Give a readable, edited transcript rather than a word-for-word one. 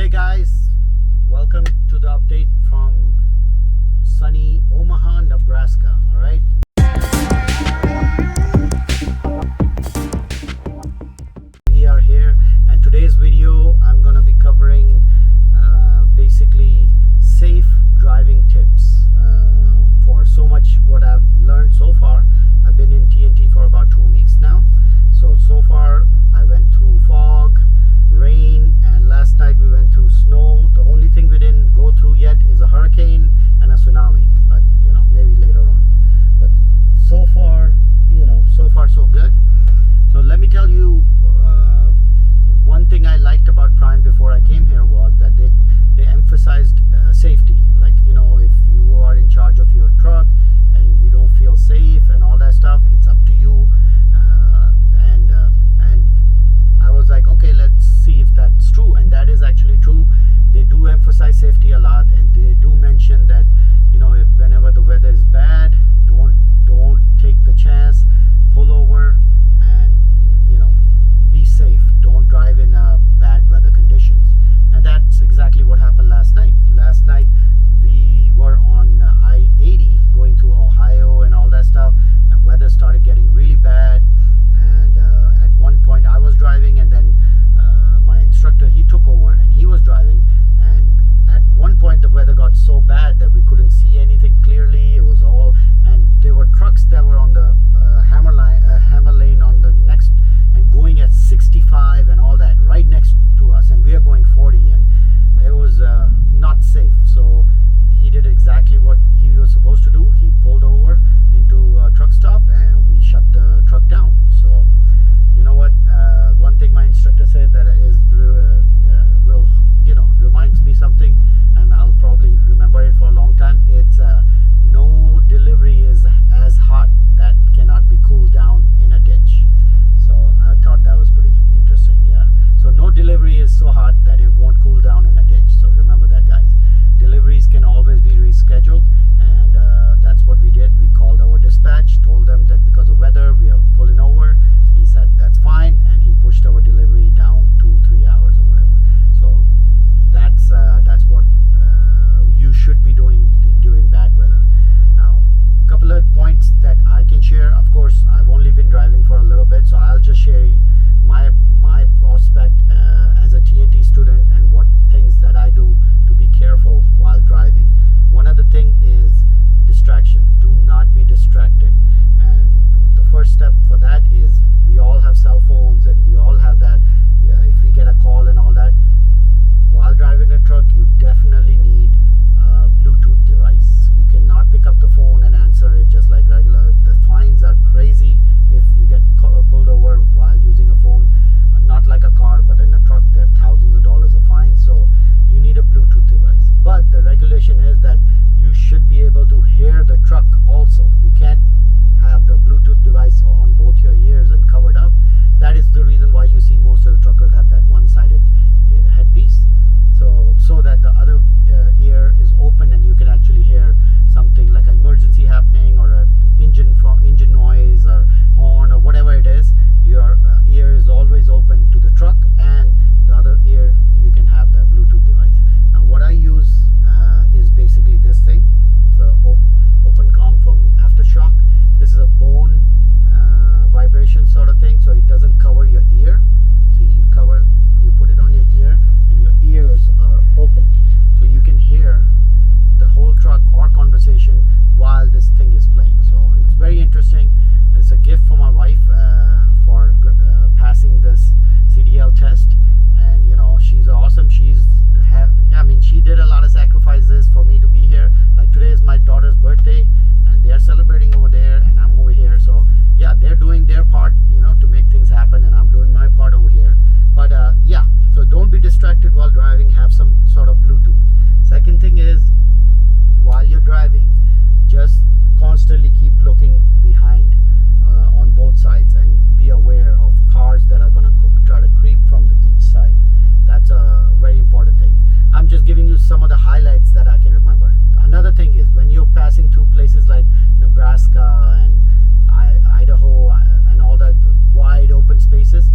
Hey guys, welcome to the update from sunny Omaha, Nebraska. All right. We are here, and today's video I'm going to be covering basically safe driving tips for so much what I've learned so far. I've been in TNT for about 2 weeks now. So far I went through fog, rain, and last night we went through snow. The only thing we didn't go through yet is a hurricane and a tsunami, but maybe later on. But so far so good. So let me tell you, one thing I liked about Prime before I came here was that they emphasized safety. Like, if you are in charge of your truck and you don't feel safe and all that stuff, it's up to you. And I was like, okay, let's see if that's true, and that is actually true. They do emphasize safety a lot, and they do mention that if whenever the weather is bad, don't take the chance, pull over, and be safe. Don't drive in bad weather conditions. And that's exactly what happened last night. Last night we were on I-80 going through Ohio and all that stuff, and weather started getting really bad. And at one point I was driving, and then my instructor, he took over and he was driving, and at one point the weather got so bad that we couldn't see anything clearly. It was all, and there were trucks that were on the hammer lane on the next, and going at 65 and all that right next to us, and we are going 40, and it was not safe. So he did exactly what he was supposed to do. He pulled over into a truck stop and we shut the truck down. So you know what, one thing my instructor said that is will reminds me something, and I'll probably remember it for a long time. It's no delivery is as hot that cannot be cooled down in a ditch. So I thought that was pretty interesting. Yeah, so no delivery is so hot that it won't cool down in a ditch. So remember that, guys. Deliveries can always be rescheduled, and that's what we did. We called our dispatch, told them that because of weather we are pulling over. He said that's fine, and he pushed our delivery down 2-3 hours or whatever. So that's what you should be doing during bad weather. Now, a couple of points that I can share. Of course, I've only been driving for a little bit, so I'll just share my prospect as a TNT student and what things that I do to be careful while driving. One other thing is distraction. Do not be distracted. And the first step for that is, we all have cell phones, and we all have that. If we get a call and all that, while driving a truck, you definitely need a Bluetooth device. You cannot pick up the phone and answer it just like regular. The fines are crazy if you get pulled over while using a phone. Not like a car, but in a truck there are thousands of dollars of fines. So you need a Bluetooth device. But the regulation is that you should be able to hear the truck also. You can't have the Bluetooth device on both your ears and covered up. That is the reason why you see most of the truckers have that one-sided headpiece, so that the other ear is open and you can actually hear something like an emergency happening, or a engine noise or horn or whatever it is. Your ear is always open to the truck, and the other ear you can have the Bluetooth device. Now what I use is basically this thing, the OpenCom from Aftershock. This is a bone vibration sort of thing, so it doesn't cover your ear. So you put it on your ear, and your ears are open, so you can hear the whole truck or conversation while this thing is playing. So it's very interesting. It's a gift from my wife for passing this CDL test, and she's awesome. She did a lot of sacrifices for me to be here. Like, today is my daughter's birthday, and they're celebrating over there, and I'm over here. So yeah, they're doing their part, to make things happen, and I'm doing my part over here. But yeah, so don't be distracted while driving. Have some sort of Bluetooth. Second thing is, while you're driving, just constantly keep looking behind on both sides, and be aware of cars that are going to try to creep from each side. That's a very important thing. I'm just giving you some of the highlights that I can remember. Another thing is, when you're passing through places like Nebraska and Idaho and all that wide open spaces,